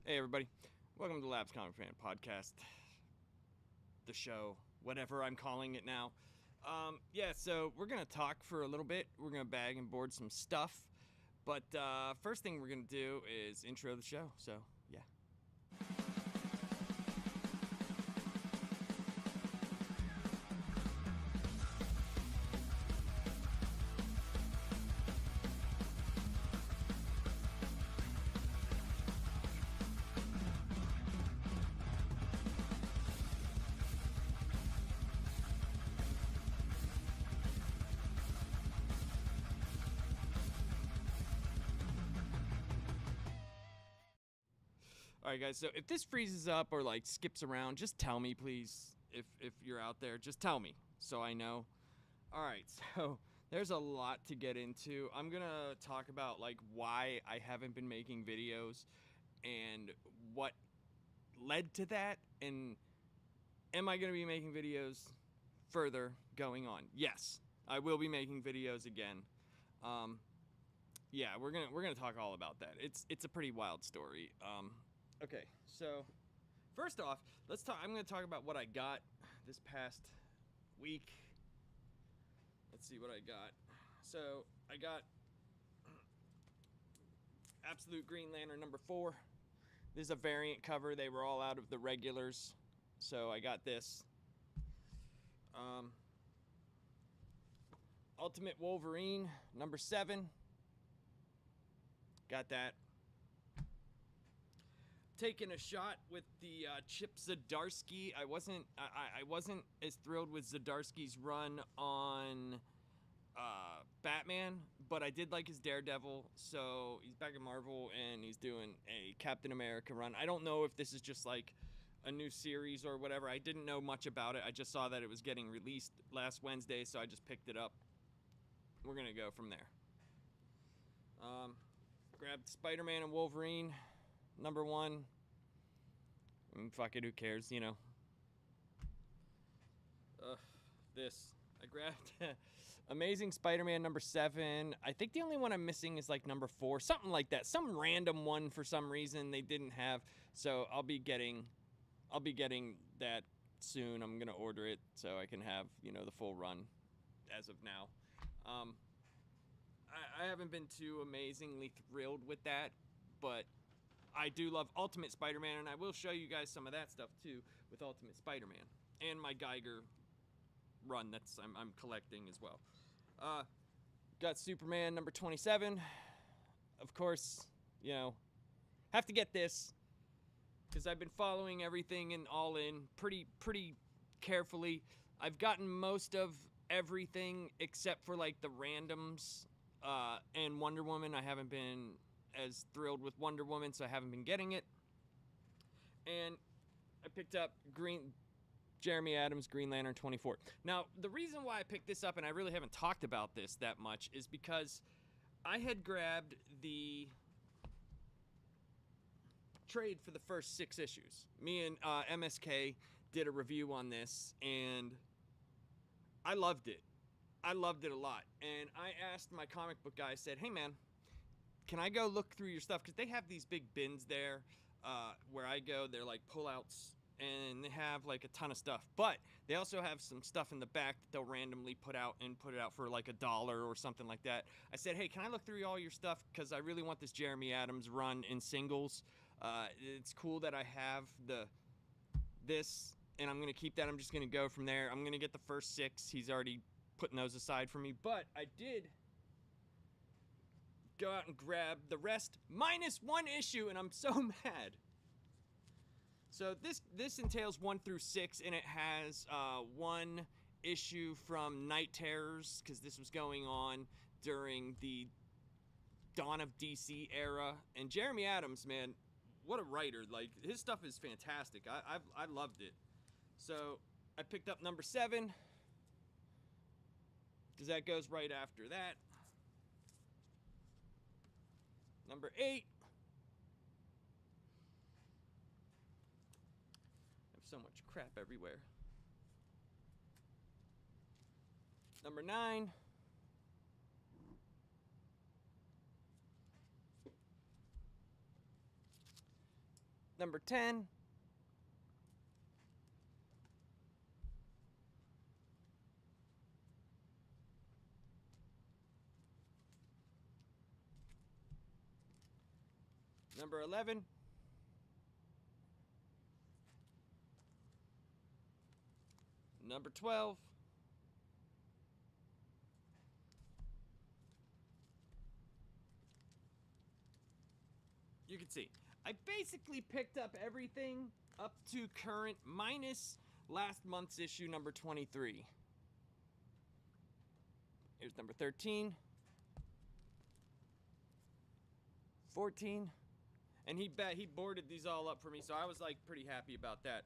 Hey everybody, welcome to the Labs Comic Fan Podcast, the show, whatever I'm calling it now. So we're gonna talk for a little bit. We're gonna bag and board some stuff, but first thing we're gonna do is intro the show. So yeah. All right, guys. So if this freezes up or like skips around, just tell me, please. If you're out there, just tell me so I know. All right. So there's a lot to get into. I'm gonna talk about like why I haven't been making videos and what led to that, and am I gonna be making videos further going on? Yes, I will be making videos again. Um, yeah, we're gonna talk all about that. It's a pretty wild story. Okay, so first off, let's talk. I'm gonna talk about what I got this past week. Let's see what I got. So I got Absolute Green Lantern #4. This is a variant cover. They were all out of the regulars, so I got this. Ultimate Wolverine #7. Got that. Taking a shot with the Chip Zdarsky. I wasn't as thrilled with Zdarsky's run on Batman, but I did like his Daredevil. So he's back at Marvel and he's doing a Captain America run. I don't know if this is just like a new series or whatever. I didn't know much about it. I just saw that it was getting released last Wednesday, so I just picked it up. We're gonna go from there. Grabbed Spider-Man and Wolverine #1. I mean, fuck it, who cares, you know. This. I grabbed Amazing Spider-Man #7. I think the only one I'm missing is like #4, something like that. Some random one for some reason they didn't have. So I'll be getting that soon. I'm gonna order it so I can have, you know, the full run as of now. I haven't been too amazingly thrilled with that, but I do love Ultimate Spider-Man, and I will show you guys some of that stuff too with Ultimate Spider-Man and my Geiger run that's I'm collecting as well. Got Superman #27. Of course, you know, have to get this because I've been following everything and all in pretty carefully. I've gotten most of everything except for like the randoms and Wonder Woman. I haven't been as thrilled with Wonder Woman, so I haven't been getting it. And I picked up Jeremy Adams Green Lantern #24. Now, the reason why I picked this up, and I really haven't talked about this that much, is because I had grabbed the trade for the first 6 issues. Me and MSK did a review on this, and I loved it. I loved it a lot. And I asked my comic book guy, I said, hey man, can I go look through your stuff? Because they have these big bins there where I go. They're like pullouts, and they have like a ton of stuff. But they also have some stuff in the back that they'll randomly put out for like $1 or something like that. I said, hey, can I look through all your stuff? Because I really want this Jeremy Adams run in singles. It's cool that I have this, and I'm going to keep that. I'm just going to go from there. I'm going to get the first 6. He's already putting those aside for me. But I did go out and grab the rest minus 1 issue, and I'm so mad. So this entails 1 through 6, and it has 1 issue from Night Terrors, because this was going on during the Dawn of DC era. And Jeremy Adams, man, what a writer! Like, his stuff is fantastic. I loved it. So I picked up #7 because that goes right after that. #8. I have so much crap everywhere. #9. Number 10. Number 11. Number 12. You can see, I basically picked up everything up to current minus last month's issue, number 23. Here's number 13. 14. And he boarded these all up for me, so I was like pretty happy about that.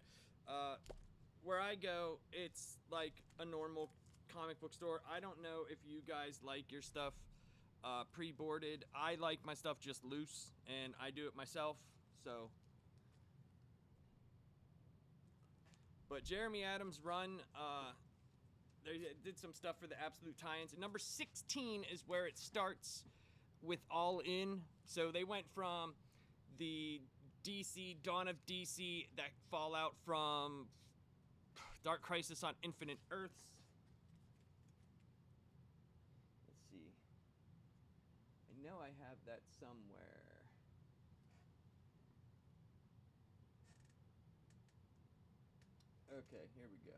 Where I go, it's like a normal comic book store. I don't know if you guys like your stuff pre-boarded. I like my stuff just loose, and I do it myself, so. But Jeremy Adams' run, they did some stuff for the Absolute tie-ins. And number 16 is where it starts with All In. So they went from the DC, Dawn of DC, that fallout from Dark Crisis on Infinite Earths. Let's see. I know I have that somewhere. Okay, here we go.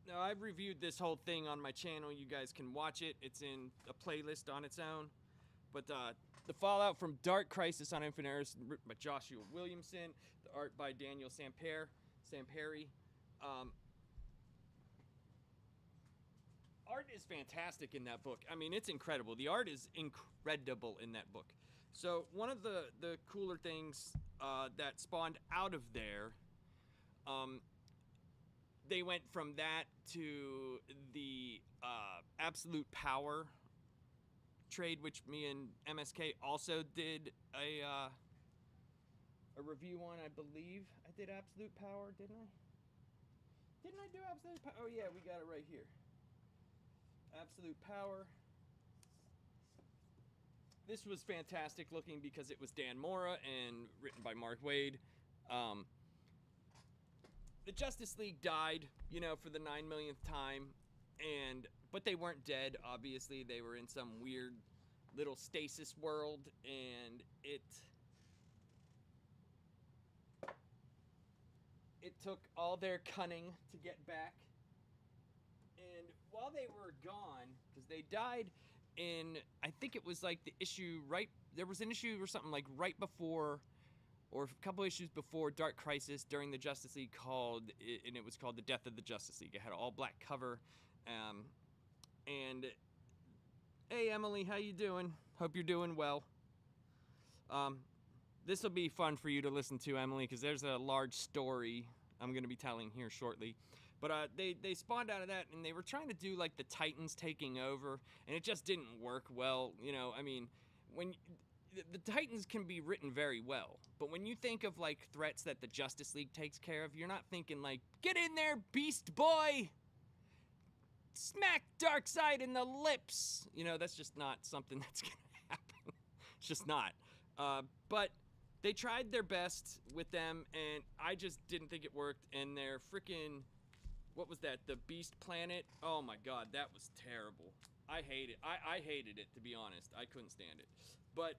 Now, I've reviewed this whole thing on my channel. You guys can watch it. It's in a playlist on its own. But the fallout from Dark Crisis on Infinite Earths, written by Joshua Williamson, the art by Daniel Samperi. Art is fantastic in that book. I mean, it's incredible. The art is incredible in that book. So one of the cooler things that spawned out of there, they went from that to the Absolute Power trade, which me and MSK also did a review on, I believe. I did Absolute Power, didn't I? Didn't I do Absolute Power? Oh yeah, we got it right here. Absolute Power. This was fantastic looking because it was Dan Mora and written by Mark Waid. The Justice League died, you know, for the 9 millionth time, but they weren't dead. Obviously, they were in some weird little stasis world, and it took all their cunning to get back. And while they were gone, because they died in, I think it was like the issue there was an issue or something like right before, or a couple issues before Dark Crisis during the Justice League and it was called The Death of the Justice League. It had an all black cover. And hey Emily, how you doing? Hope you're doing well. This will be fun for you to listen to, Emily, because there's a large story I'm going to be telling here shortly. But they spawned out of that, and they were trying to do like the Titans taking over, and it just didn't work well. You know, I mean, when the Titans can be written very well, but when you think of like threats that the Justice League takes care of, you're not thinking like, get in there, Beast Boy! Smack Darkseid in the lips! You know, that's just not something that's gonna happen. It's just not. But they tried their best with them, and I just didn't think it worked, and their freaking... What was that? The Beast Planet? Oh my god, that was terrible. I hate it. I hated it, to be honest. I couldn't stand it. But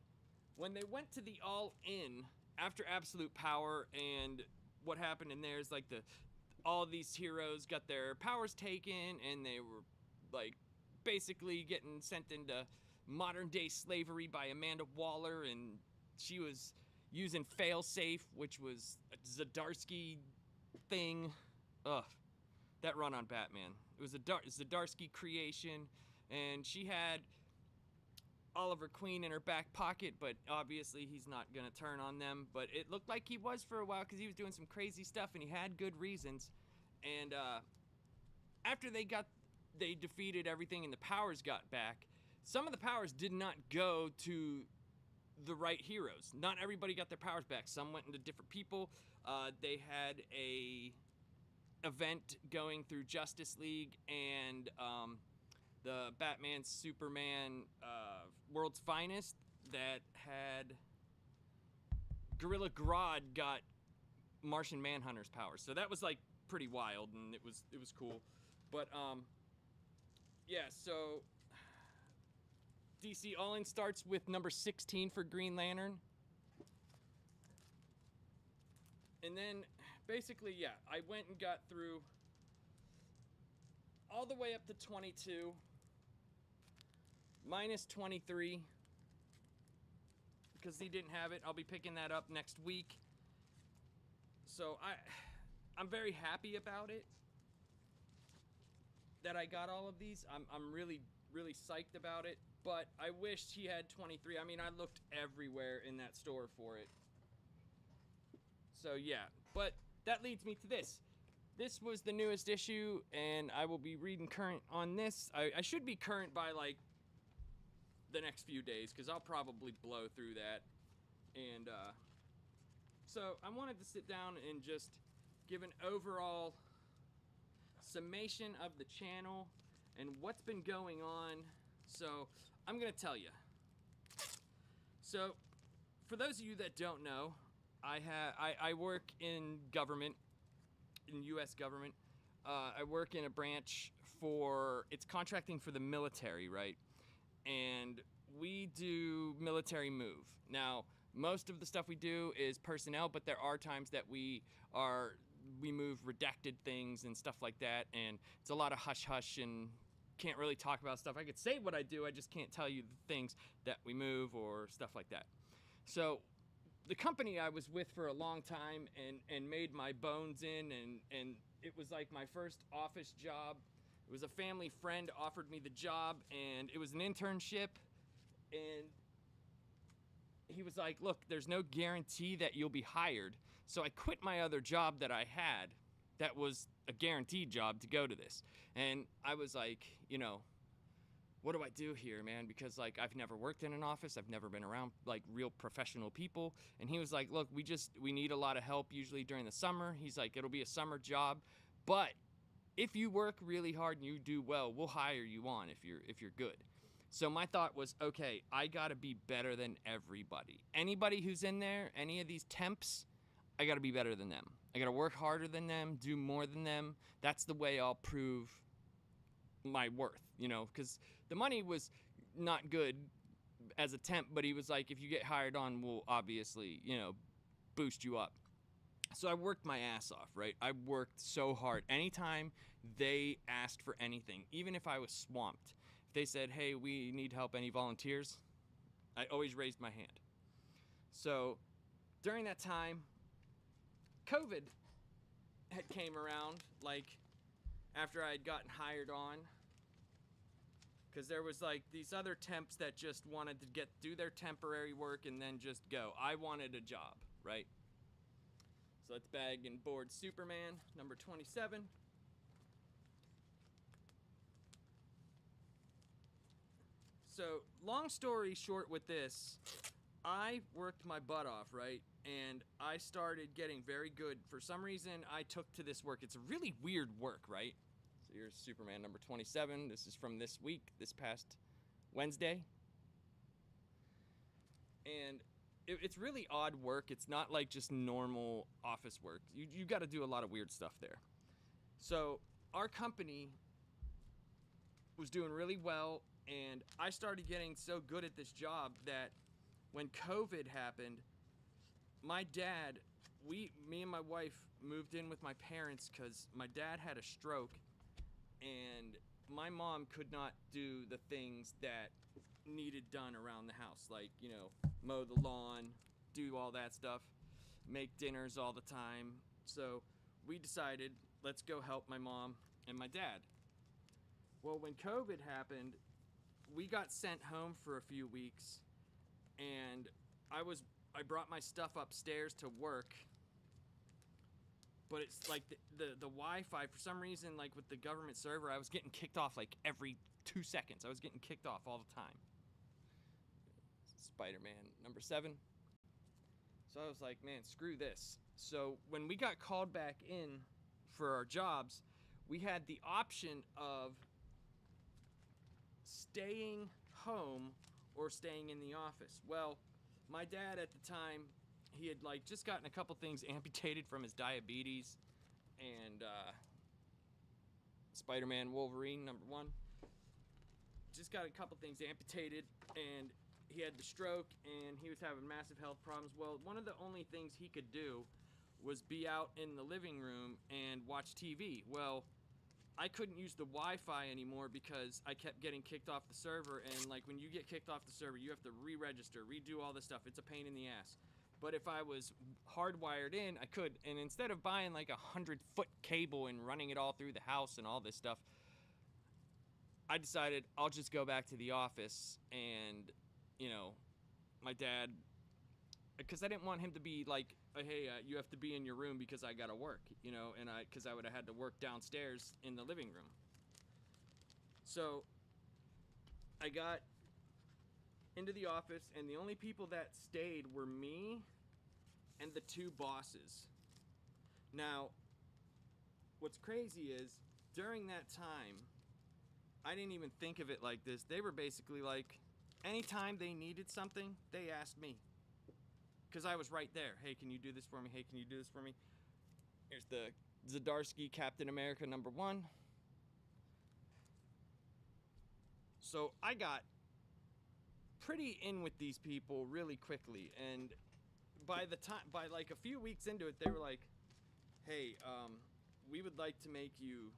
when they went to the All-In after Absolute Power, and what happened in there is like all these heroes got their powers taken, and they were like basically getting sent into modern day slavery by Amanda Waller, and she was using Failsafe, which was a Zdarsky thing. Ugh. That run on Batman. It was a Zdarsky creation, and she had Oliver Queen in her back pocket, but obviously he's not going to turn on them. But it looked like he was for a while because he was doing some crazy stuff, and he had good reasons. And after they defeated everything and the powers got back, some of the powers did not go to the right heroes. Not everybody got their powers back. Some went into different people. They had event going through Justice League and the Batman Superman World's Finest that had Gorilla Grodd got Martian Manhunter's powers. So that was like pretty wild, and it was cool. But yeah, so DC All In starts with number 16 for Green Lantern. And then basically, yeah, I went and got through all the way up to 22 minus 23 because he didn't have it. I'll be picking that up next week. So I'm very happy about it that I got all of these. I'm really psyched about it, but I wish he had 23. I mean, I looked everywhere in that store for it. So yeah, but that leads me to this. This was the newest issue, and I will be reading current on this. I should be current by like the next few days, because I'll probably blow through that. And so I wanted to sit down and just give an overall summation of the channel and what's been going on. So I'm gonna tell you. So for those of you that don't know, I work in government, in U.S. government. I work in a branch for, it's contracting for the military, right? And we do military move. Now, most of the stuff we do is personnel, but there are times that we move redacted things and stuff like that, and it's a lot of hush-hush and can't really talk about stuff. I could say what I do, I just can't tell you the things that we move or stuff like that. So the company I was with for a long time and made my bones in, and it was like my first office job. It was a family friend offered me the job, and it was an internship, and he was like, look, there's no guarantee that you'll be hired. So I quit my other job that I had that was a guaranteed job to go to this. And I was like, you know, what do I do here, man? Because like I've never worked in an office, I've never been around like real professional people. And he was like, look, we need a lot of help usually during the summer. He's like, it'll be a summer job, but if you work really hard and you do well, we'll hire you on if you're good. So my thought was, okay, I gotta be better than everybody. Anybody who's in there, any of these temps, I gotta be better than them. I gotta work harder than them, do more than them. That's the way I'll prove my worth, you know, because the money was not good as a temp, but he was like, if you get hired on, we'll obviously, you know, boost you up. So I worked my ass off, right? I worked so hard. Anytime they asked for anything, even if I was swamped, if they said, hey, we need help, any volunteers? I always raised my hand. So during that time, COVID had came around, like after I had gotten hired on, because there was like these other temps that just wanted to do their temporary work and then just go. I wanted a job, right? So let's bag and board Superman, number 27. So long story short with this, I worked my butt off, right? And I started getting very good. For some reason, I took to this work. It's a really weird work, right? So here's Superman number 27. This is from this week, this past Wednesday. And it's really odd work. It's not like just normal office work. You got to do a lot of weird stuff there. So our company was doing really well, and I started getting so good at this job that when COVID happened, my dad, me and my wife moved in with my parents because my dad had a stroke, and my mom could not do the things that needed done around the house, like, you know, mow the lawn, do all that stuff, make dinners all the time. So we decided, let's go help my mom and my dad. Well, when COVID happened, we got sent home for a few weeks, and I brought my stuff upstairs to work, but it's like the Wi-Fi, for some reason, like with the government server, I was getting kicked off like every 2 seconds. I was getting kicked off all the time. Spider-Man number 7. So I was like, man, screw this. So when we got called back in for our jobs, we had the option of staying home or staying in the office. Well, my dad at the time, he had like just gotten a couple things amputated from his diabetes, and Spider-Man Wolverine #1 just got a couple things amputated, and he had the stroke, and he was having massive health problems. Well, one of the only things he could do was be out in the living room and watch TV. Well, I couldn't use the Wi-Fi anymore because I kept getting kicked off the server, and like when you get kicked off the server, you have to re-register, redo all this stuff. It's a pain in the ass. But if I was hardwired in, I could. And instead of buying like 100-foot cable and running it all through the house and all this stuff, I decided I'll just go back to the office. And, you know, my dad, because I didn't want him to be like, hey, you have to be in your room because I gotta work, you know, and because I would have had to work downstairs in the living room. So I got into the office, and the only people that stayed were me and the two bosses. Now, what's crazy is, during that time, I didn't even think of it like this. They were basically like, anytime they needed something, they asked me. Because I was right there. Hey, can you do this for me? Hey, can you do this for me? Here's the Zdarsky Captain America #1. So I got pretty in with these people really quickly, and by like a few weeks into it, they were like, hey, we would like to make you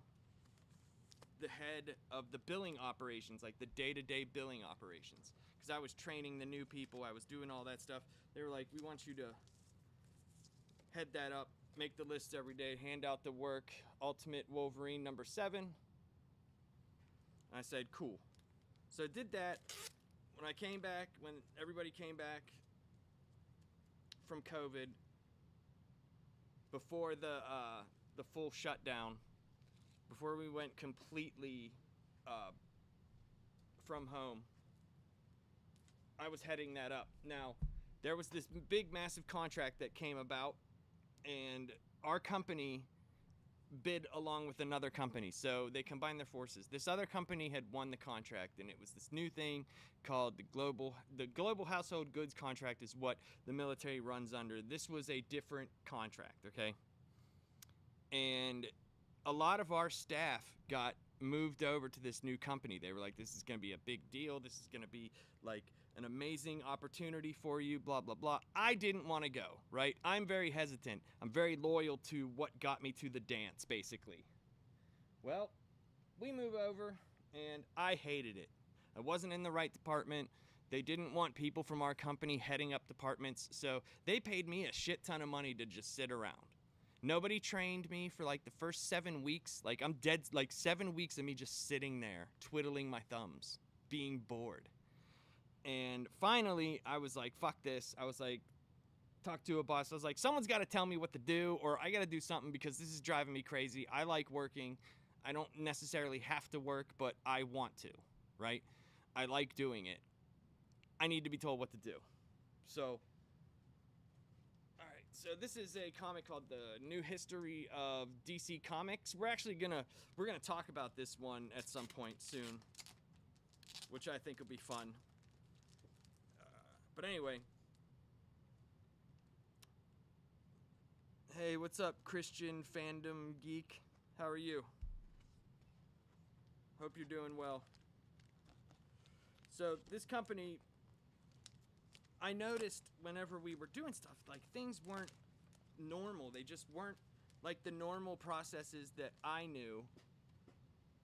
the head of the billing operations, like the day-to-day billing operations, because I was training the new people, I was doing all that stuff. They were like, we want you to head that up, make the lists every day, hand out the work, Ultimate Wolverine #7. And I said, cool. So I did that. When I came back, when everybody came back from COVID, before the full shutdown, before we went completely from home, I was heading that up. Now, there was this big, massive contract that came about, and our company bid along with another company, so they combined their forces. This other company had won the contract, and it was this new thing called the global household goods contract is what the military runs under. This was a different contract, okay? And a lot of our staff got moved over to this new company. They were like, this is going to be a big deal. This is going to be like an amazing opportunity for you, blah, blah, blah. I didn't want to go, right? I'm very hesitant. I'm very loyal to what got me to the dance, basically. Well, we move over, and I hated it. I wasn't in the right department. They didn't want people from our company heading up departments, so they paid me a shit ton of money to just sit around. Nobody trained me for like the first 7 weeks. Like, I'm dead, like 7 weeks of me just sitting there, twiddling my thumbs, being bored. And finally, I was like, fuck this. I was like, talked to a boss. I was like, someone's got to tell me what to do, or I got to do something because this is driving me crazy. I like working. I don't necessarily have to work, but I want to, right? I like doing it. I need to be told what to do. So, all right. So this is a comic called The New History of DC Comics. We're actually gonna talk about this one at some point soon, which I think will be fun. But anyway, hey, what's up, Christian Fandom Geek? How are you? Hope you're doing well. So this company, I noticed whenever we were doing stuff, like things weren't normal. They just weren't like the normal processes that I knew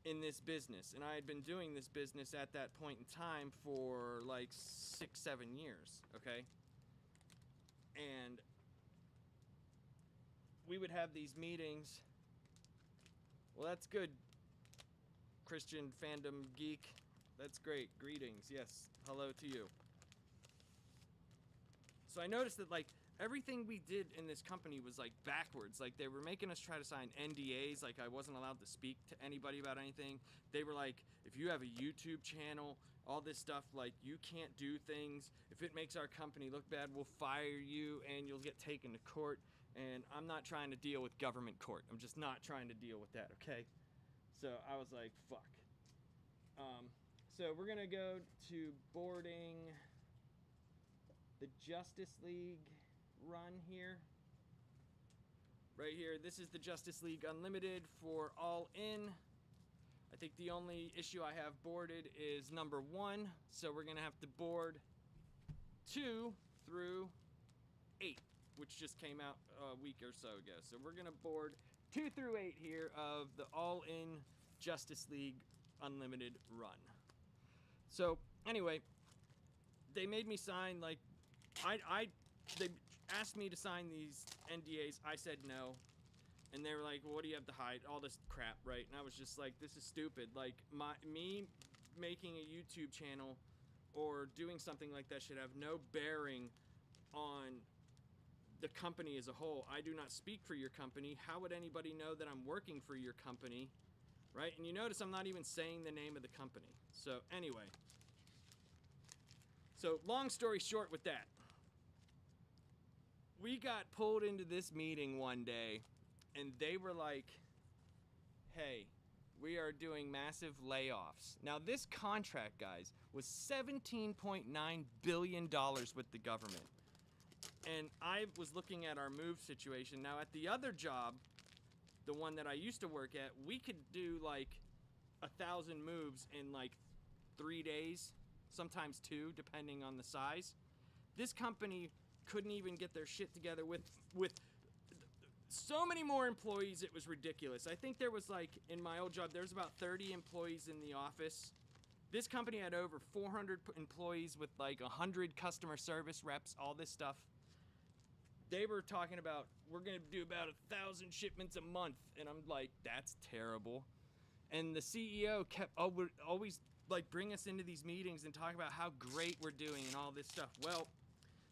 in this business. And I had been doing this business at that point in time for like 6-7 years, okay? And we would have these meetings. Well, that's good, Christian Fandom Geek. That's great. Greetings. Yes. Hello to you. So I noticed that like everything we did in this company was like backwards. Like they were making us try to sign NDAs. Like I wasn't allowed to speak to anybody about anything. They were like, if you have a YouTube channel, all this stuff, like you can't do things. If it makes our company look bad, we'll fire you and you'll get taken to court. And I'm not trying to deal with government court. I'm just not trying to deal with that, okay? So I was like, fuck. So we're gonna go to boarding the Justice League run here. Right here, this is the Justice League Unlimited for all in. I think the only issue I have boarded is number 1, so we're gonna have to board 2 through 8, which just came out a week or so ago. So we're gonna board 2 through 8 here of the all-in Justice League Unlimited run. So anyway, they made me sign, like, they asked me to sign these NDAs. I said no. And they were like, well, what do you have to hide? All this crap, right? And I was just like, this is stupid. Like, me making a YouTube channel or doing something like that should have no bearing on the company as a whole. I do not speak for your company. How would anybody know that I'm working for your company, right? And you notice I'm not even saying the name of the company. So anyway, so long story short with that, we got pulled into this meeting one day, and they were like, hey, we are doing massive layoffs. Now, this contract, guys, was $17.9 billion with the government. And I was looking at our move situation. Now, at the other job, the one that I used to work at, we could do like 1,000 moves in like 3 days, sometimes 2, depending on the size. This company couldn't even get their shit together with so many more employees, it was ridiculous. I think there was like, in my old job, there's about 30 employees in the office. This company had over 400 employees with like 100 customer service reps, all this stuff. They were talking about, we're gonna do about 1,000 shipments a month. And I'm like, that's terrible. And the CEO kept always like bring us into these meetings and talk about how great we're doing and all this stuff. Well,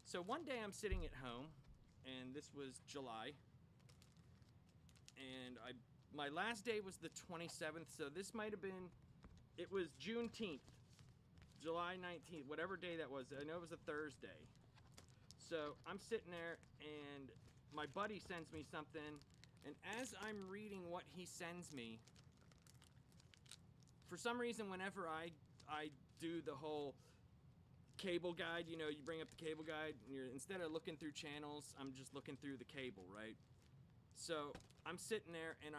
so one day I'm sitting at home, and this was July. And my last day was the 27th, so this might have been, it was Juneteenth, July 19th, whatever day that was. I know it was a Thursday. So I'm sitting there, and my buddy sends me something, and as I'm reading what he sends me, for some reason, whenever I do the whole cable guide, you know, you bring up the cable guide, and instead of looking through channels, I'm just looking through the cable, right? So I'm sitting there, and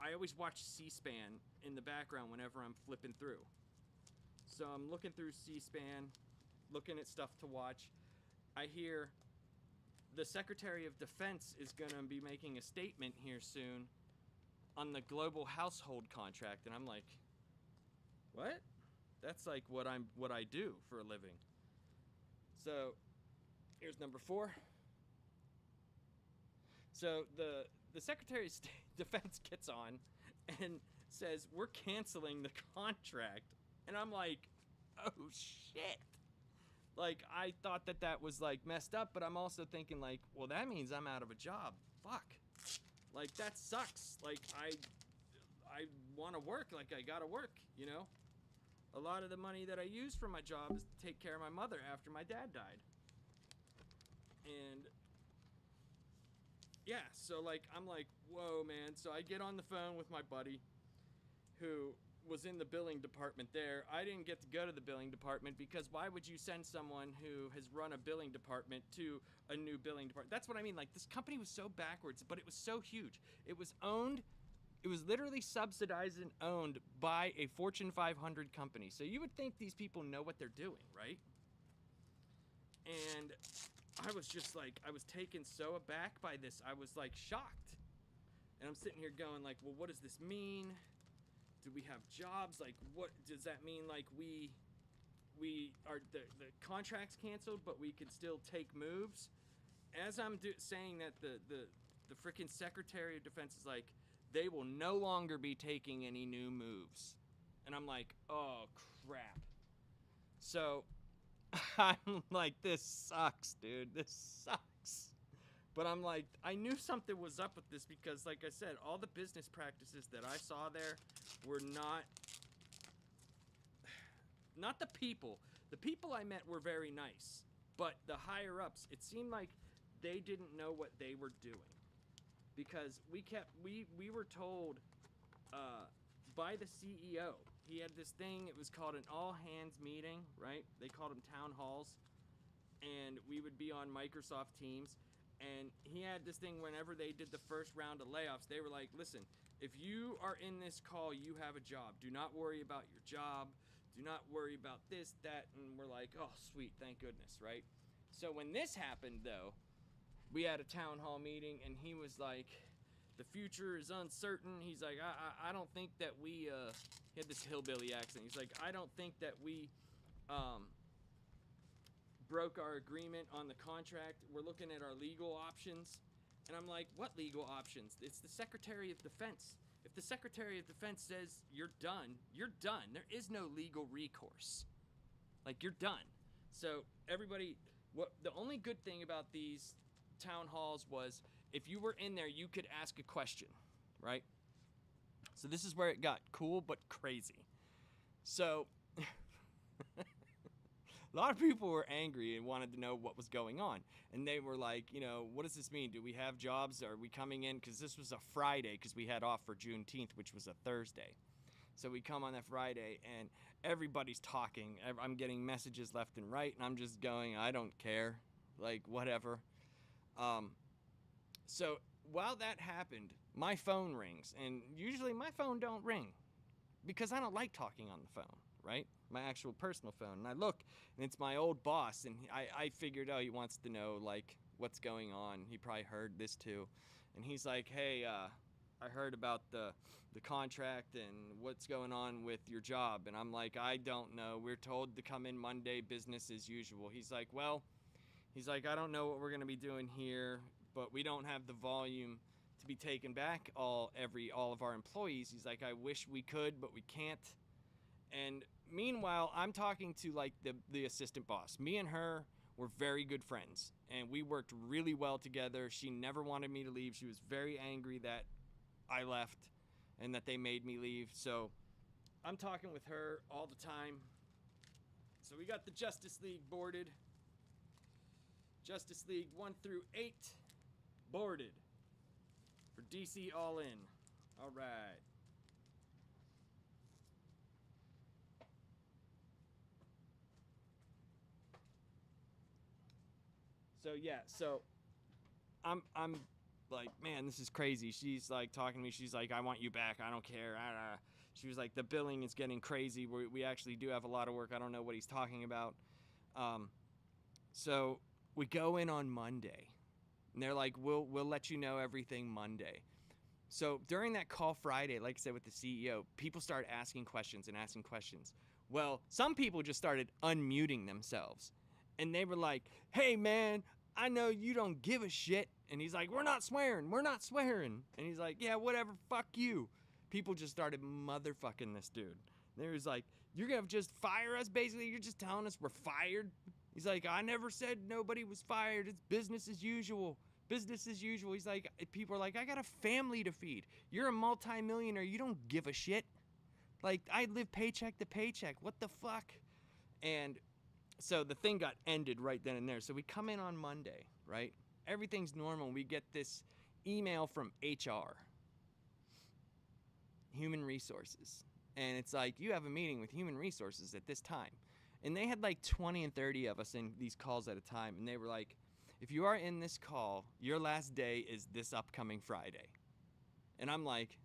I always watch C-SPAN in the background whenever I'm flipping through. So I'm looking through C-SPAN, looking at stuff to watch. I hear the Secretary of Defense is going to be making a statement here soon on the global household contract, and I'm like, what? That's like what I do for a living. So here's number 4. So the Secretary of Defense gets on and says, we're canceling the contract. And I'm like, oh shit. Like, I thought that was like messed up, but I'm also thinking like, well, that means I'm out of a job. Fuck. Like, that sucks. Like, I want to work. Like, I gotta work, you know? A lot of the money that I use for my job is to take care of my mother after my dad died. And yeah, so like, I'm like, whoa, man. So I get on the phone with my buddy who was in the billing department there. I didn't get to go to the billing department because why would you send someone who has run a billing department to a new billing department? That's what I mean. Like, this company was so backwards, but it was so huge. It was literally subsidized and owned by a Fortune 500 company. So you would think these people know what they're doing, right? And I was just like, I was taken so aback by this. I was like shocked. And I'm sitting here going like, well, what does this mean? Do we have jobs? Like, what does that mean? Like, we are, the contract's canceled, but we could still take moves? As I'm saying that, the freaking Secretary of Defense is like, they will no longer be taking any new moves. And I'm like, oh, crap. So I'm like, this sucks, dude. This sucks. But I'm like, I knew something was up with this because, like I said, all the business practices that I saw there were not the people. The people I met were very nice. But the higher-ups, it seemed like they didn't know what they were doing, because we were told by the CEO. He had this thing, it was called an all hands meeting, right? They called them town halls, and we would be on Microsoft Teams, and he had this thing whenever they did the first round of layoffs, they were like, listen, if you are in this call, you have a job. Do not worry about your job. Do not worry about this, that, and we're like, oh, sweet, thank goodness, right? So when this happened, though, we had a town hall meeting, and he was like, the future is uncertain. He's like, I don't think that we, he had this hillbilly accent. He's like, I don't think that we broke our agreement on the contract. We're looking at our legal options. And I'm like, what legal options? It's the Secretary of Defense. If the Secretary of Defense says you're done, you're done. There is no legal recourse. Like, you're done. So everybody, the only good thing about these town halls was if you were in there, you could ask a question, right? So this is where it got cool but crazy. So a lot of people were angry and wanted to know what was going on. And they were like, you know, what does this mean? Do we have jobs? Are we coming in? Because this was a Friday, because we had off for Juneteenth, which was a Thursday. So we come on that Friday, and everybody's talking. I'm getting messages left and right, and I'm just going, I don't care. Like, whatever. So while that happened, my phone rings. And usually my phone don't ring, because I don't like talking on the phone, right? My actual personal phone. And I look, and it's my old boss, and I figured out he wants to know, like, what's going on. He probably heard this too. And he's like, hey, I heard about the contract and what's going on with your job. And I'm like, I don't know. We're told to come in Monday, business as usual. He's like, well, I don't know what we're going to be doing here, but we don't have the volume to be taken back all of our employees. He's like, I wish we could, but we can't. And meanwhile, I'm talking to, like, the assistant boss. Me and her were very good friends, and we worked really well together. She never wanted me to leave. She was very angry that I left and that they made me leave. So I'm talking with her all the time. So we got the Justice League boarded. Justice League 1 through 8 boarded for DC All In. All right. So yeah, I'm like, man, this is crazy. She's like talking to me. She's like, I want you back. I don't care. She was like, the billing is getting crazy. We actually do have a lot of work. I don't know what he's talking about. So we go in on Monday, and they're like, we'll let you know everything Monday. So during that call Friday, like I said with the CEO, people started asking questions. Well, some people just started unmuting themselves. And they were like, hey, man, I know you don't give a shit. And he's like, we're not swearing. And he's like, yeah, whatever, fuck you. People just started motherfucking this dude. They was like, you're going to just fire us, basically? You're just telling us we're fired? He's like, I never said nobody was fired. It's business as usual. Business as usual. He's like, people are like, I got a family to feed. You're a multimillionaire. You don't give a shit. Like, I live paycheck to paycheck. What the fuck? And so the thing got ended right then and there. So we come in on Monday, right? Everything's normal. We get this email from HR, Human Resources. And it's like, you have a meeting with Human Resources at this time. And they had like 20 and 30 of us in these calls at a time. And they were like, if you are in this call, your last day is this upcoming Friday. And I'm like,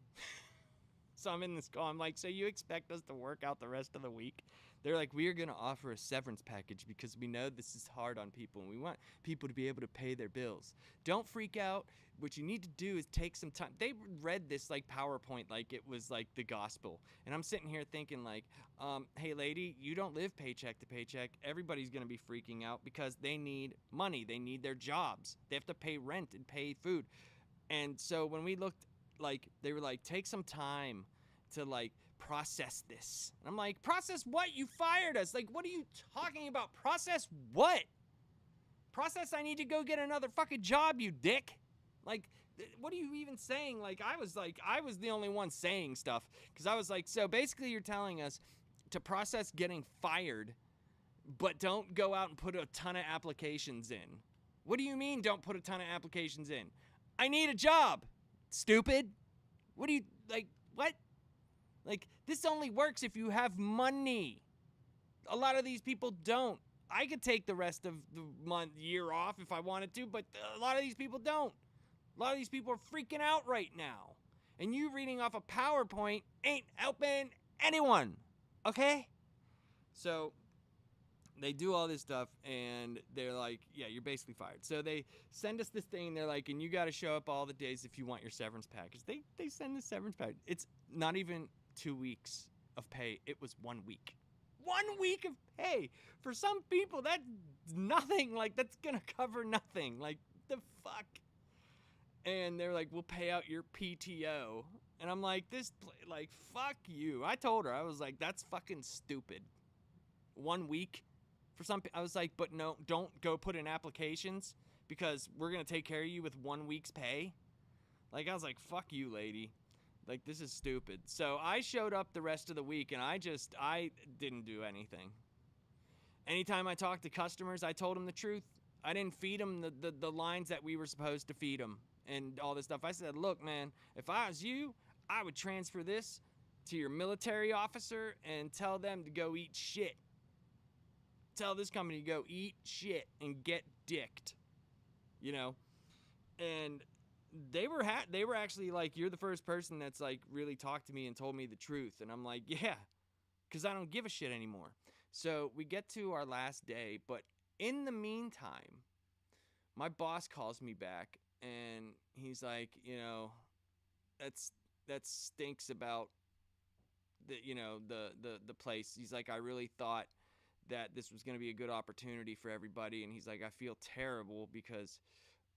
so I'm in this call. I'm like, so you expect us to work out the rest of the week? They're like, we are going to offer a severance package because we know this is hard on people and we want people to be able to pay their bills. Don't freak out. What you need to do is take some time. They read this like PowerPoint like it was like the gospel. And I'm sitting here thinking like, hey lady, you don't live paycheck to paycheck. Everybody's going to be freaking out because they need money. They need their jobs. They have to pay rent and pay food. And so when we looked, like, they were like, take some time to like process this. And I'm like, process what? You fired us. Like, what are you talking about? Process what? Process I need to go get another fucking job, you dick. Like, what are you even saying? Like, I was the only one saying stuff. Because I was like, so basically you're telling us to process getting fired, but don't go out and put a ton of applications in. What do you mean don't put a ton of applications in? I need a job. Stupid. What do you, like, what? Like, this only works if you have money. A lot of these people don't. I could take the rest of the year off if I wanted to, but a lot of these people don't. A lot of these people are freaking out right now. And you reading off a PowerPoint ain't helping anyone. Okay? So they do all this stuff and they're like, yeah, you're basically fired. So they send us this thing. They're like, and you got to show up all the days if you want your severance package. They send the severance package. It's not even 2 weeks of pay. It was 1 week. 1 week of pay. For some people, that's nothing. Like, that's going to cover nothing. Like, the fuck? And they're like, we'll pay out your PTO. And I'm like, like, fuck you. I told her, I was like, that's fucking stupid. 1 week for some. I was like, but no, don't go put in applications because we're going to take care of you with 1 week's pay. Like, I was like, fuck you, lady. Like, this is stupid. So I showed up the rest of the week and I didn't do anything. Anytime I talked to customers, I told them the truth. I didn't feed them the lines that we were supposed to feed them and all this stuff. I said, look, man, if I was you, I would transfer this to your military officer and tell them to go eat shit. Tell this company to go eat shit and get dicked. You know? And they were actually like, you're the first person that's like really talked to me and told me the truth. And I'm like, yeah, because I don't give a shit anymore. So we get to our last day, but in the meantime, my boss calls me back and he's like, you know, that stinks about the place. He's like, I really thought that this was going to be a good opportunity for everybody. And he's like, I feel terrible because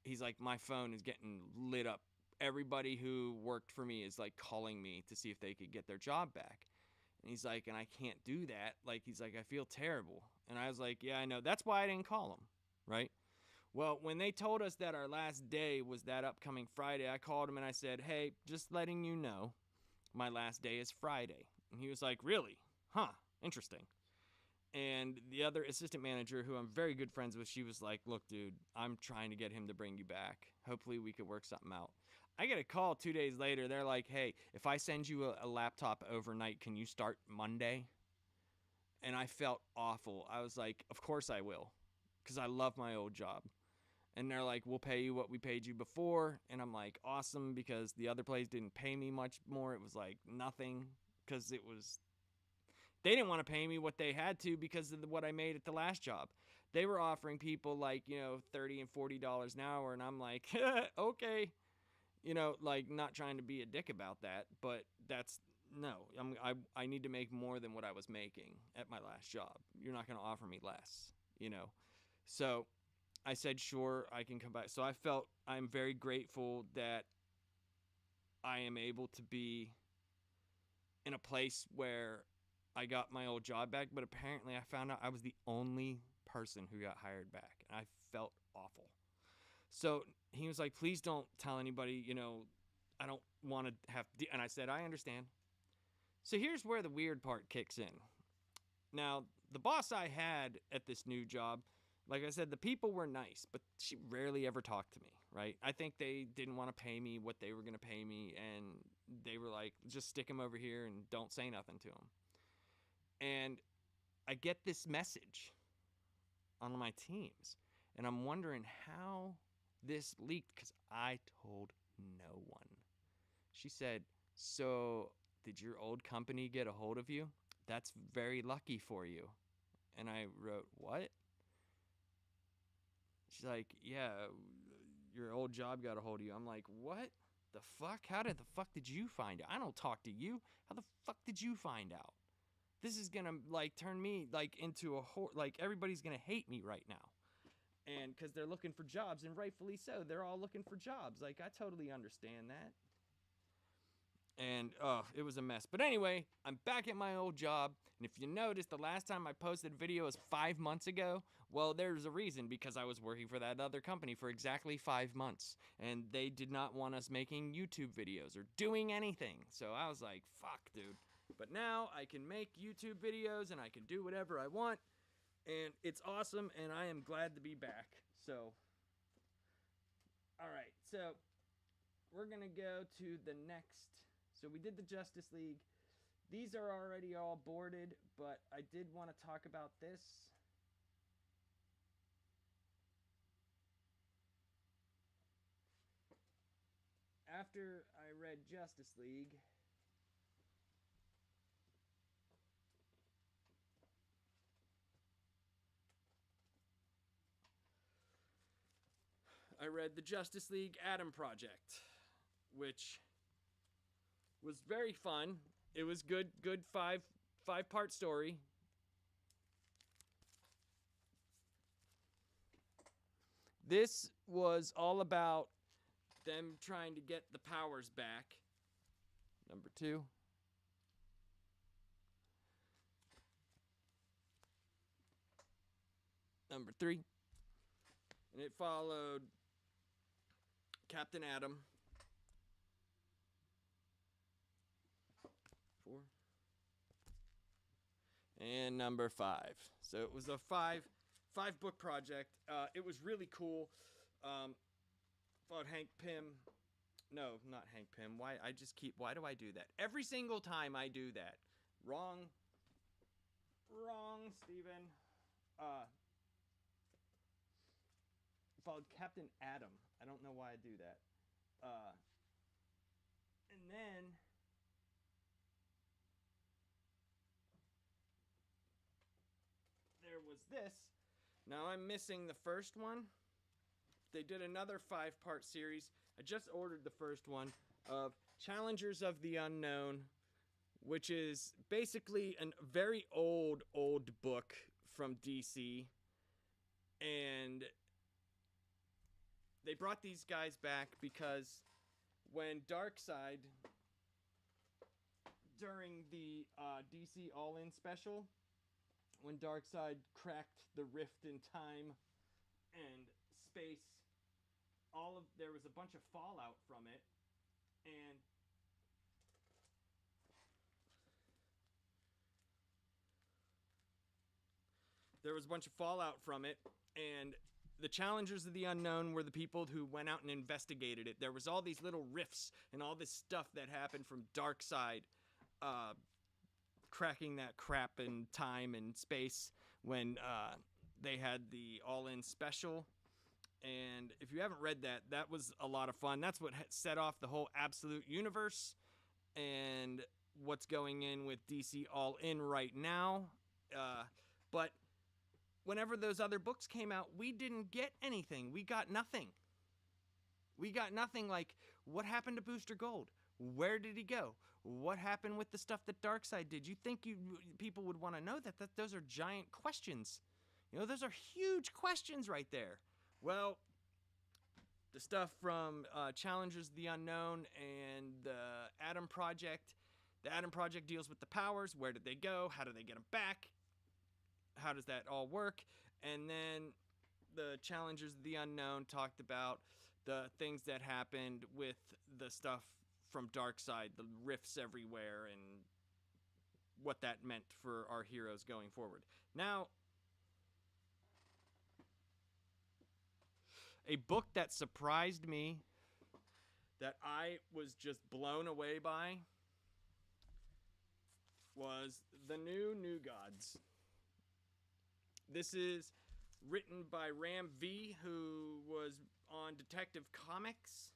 he's like, my phone is getting lit up. Everybody who worked for me is like calling me to see if they could get their job back. And he's like, and I can't do that. Like, he's like, I feel terrible. And I was like, yeah, I know. That's why I didn't call him, right? Well, when they told us that our last day was that upcoming Friday, I called him and I said, hey, just letting you know, my last day is Friday. And he was like, really? Huh, interesting. And the other assistant manager, who I'm very good friends with, she was like, look, dude, I'm trying to get him to bring you back. Hopefully we could work something out. I get a call 2 days later. They're like, hey, if I send you a laptop overnight, can you start Monday? And I felt awful. I was like, of course I will, because I love my old job. And they're like, we'll pay you what we paid you before. And I'm like, awesome, because the other place didn't pay me much more. It was like nothing, because they didn't want to pay me what they had to because of what I made at the last job. They were offering people like, you know, $30 and $40 an hour. And I'm like, okay. You know, like, not trying to be a dick about that, but I need to make more than what I was making at my last job. You're not going to offer me less, you know. So I said, sure, I can come back. So I'm very grateful that I am able to be in a place where I got my old job back, but apparently I found out I was the only person who got hired back, and I felt awful. So he was like, please don't tell anybody, you know, I don't want to have to, and I said, I understand. So here's where the weird part kicks in. Now, the boss I had at this new job, like I said, the people were nice, but she rarely ever talked to me, right? I think they didn't want to pay me what they were going to pay me, and they were like, just stick him over here and don't say nothing to him. And I get this message on my teams, and I'm wondering how this leaked because I told no one. She said, so did your old company get a hold of you? That's very lucky for you. And I wrote, what? She's like, yeah, your old job got a hold of you. I'm like, what the fuck? How the fuck did you find out? I don't talk to you. How the fuck did you find out? This is gonna like turn me like into a like everybody's gonna hate me right now. And because they're looking for jobs, and rightfully so. They're all looking for jobs. Like, I totally understand that. And, it was a mess. But anyway, I'm back at my old job. And if you notice, the last time I posted a video was 5 months ago. Well, there's a reason, because I was working for that other company for exactly 5 months. And they did not want us making YouTube videos or doing anything. So I was like, fuck, dude. But now I can make YouTube videos and I can do whatever I want. And it's awesome, and I am glad to be back. So, All right, so we're gonna go to the next. So we did the Justice League. These are already all boarded, but I did want to talk about this. After I read Justice League, I read the Justice League Atom Project, which was very fun. It was good five-part story. This was all about them trying to get the powers back. Number 2. Number 3. And it followed Captain Atom. 4. And number 5. So it was a five book project. It was really cool. Followed Hank Pym. No, not Hank Pym. Why do I do that? Every single time I do that. Wrong, Steven. Followed Captain Atom. I don't know why I do that. And then there was this. Now I'm missing the first one. They did another 5-part series. I just ordered the first one of Challengers of the Unknown, which is basically a very old book from DC. And they brought these guys back because when Darkseid, during the DC All-In special, when Darkseid cracked the rift in time and space, there was a bunch of fallout from it, and the Challengers of the Unknown were the people who went out and investigated it. There was all these little rifts and all this stuff that happened from Darkseid cracking that crap in time and space when they had the All-In special. And if you haven't read that, that was a lot of fun. That's what set off the whole Absolute Universe and what's going in with DC All-In right now. But whenever those other books came out, we didn't get anything. We got nothing. Like, what happened to Booster Gold? Where did he go? What happened with the stuff that Darkseid did? You think people would want to know that those are giant questions. Those are huge questions right there. Well, the stuff from Challengers of the Unknown and the Atom Project. The Atom Project deals with the powers. Where did they go? How do they get them back? How does that all work? And then the Challengers of the Unknown talked about the things that happened with the stuff from Darkseid, the rifts everywhere, and what that meant for our heroes going forward. Now, a book that surprised me, that I was just blown away by, was The New Gods. This is written by Ram V, who was on Detective Comics.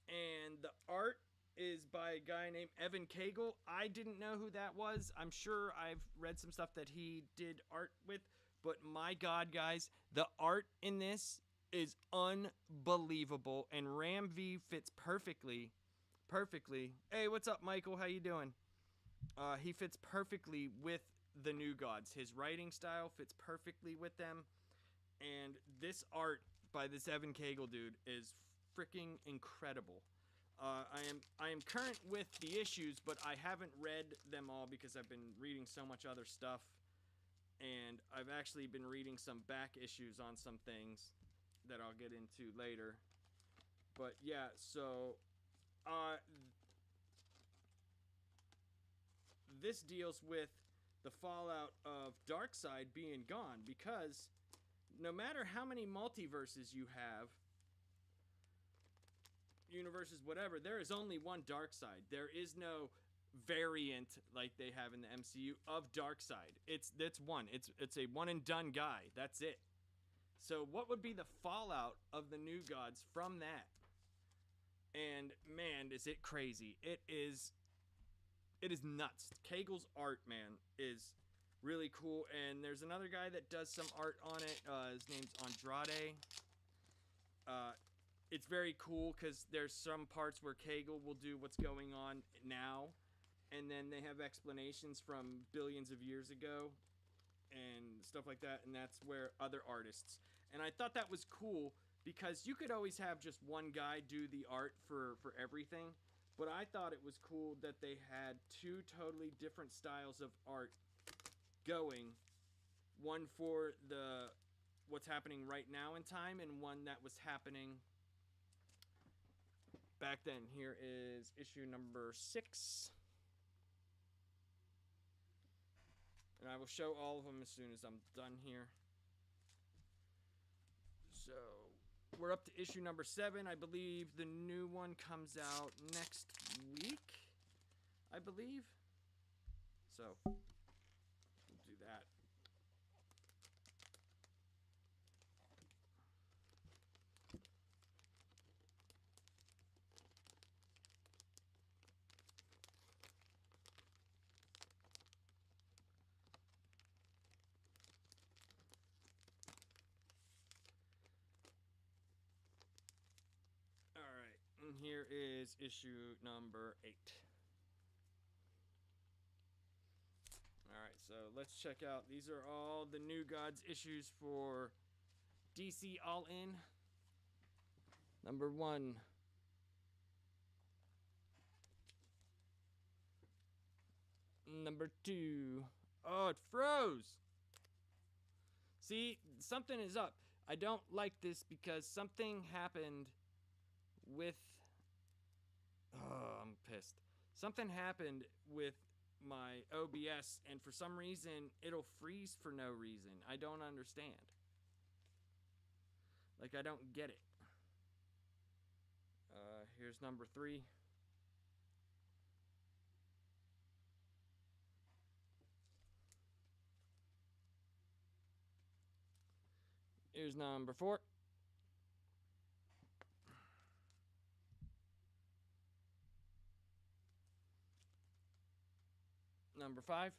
And the art is by a guy named Evan Cagle. I didn't know who that was. I'm sure I've read some stuff that he did art with. But my God, guys, the art in this is unbelievable. And Ram V fits perfectly. Hey, what's up, Michael? How you doing? He fits perfectly with the New Gods. His writing style fits perfectly with them. And this art by this Evan Cagle dude is freaking incredible. I am current with the issues, but I haven't read them all because I've been reading so much other stuff. And I've actually been reading some back issues on some things that I'll get into later. But yeah, so this deals with the fallout of Darkseid being gone, because no matter how many multiverses you have, universes, whatever, there is only one Darkseid. There is no variant like they have in the MCU of Darkseid. That's one. It's a one and done guy. That's it. So what would be the fallout of the New Gods from that? And man, is it crazy. It is nuts. Cagel's art, man, is really cool. And there's another guy that does some art on it. His name's Andrade. It's very cool because there's some parts where Cagle will do what's going on now, and then they have explanations from billions of years ago and stuff like that, and that's where other artists. And I thought that was cool because you could always have just one guy do the art for everything, but I thought it was cool that they had two totally different styles of art going, one for the what's happening right now in time and one that was happening back then. Here is issue number 6. And I will show all of them as soon as I'm done here. So, we're up to issue number 7. I believe the new one comes out next week, I believe. So, we'll do that. And here is issue number 8. Alright, so let's check out. These are all the New Gods issues for DC All In. Number 1. Number 2. Oh, it froze! See, something is up. I don't like this because something happened with... Oh, I'm pissed. Something happened with my OBS, and for some reason, it'll freeze for no reason. I don't understand. Like, I don't get it. Here's number 3. Here's number 4. Number 5.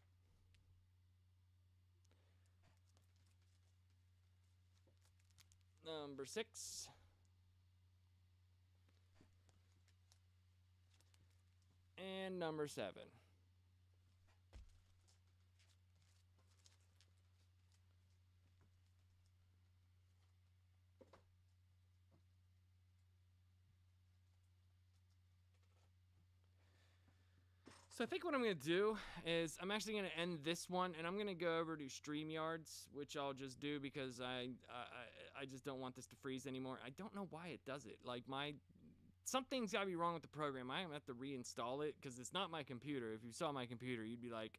Number 6. And number 7. So I think what I'm going to do is I'm actually going to end this one, and I'm going to go over to StreamYards, which I'll just do because I just don't want this to freeze anymore. I don't know why it does it. Like, something's got to be wrong with the program. I'm going to have to reinstall it because it's not my computer. If you saw my computer, you'd be like,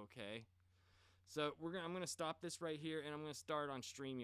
okay. So I'm going to stop this right here, and I'm going to start on StreamYards.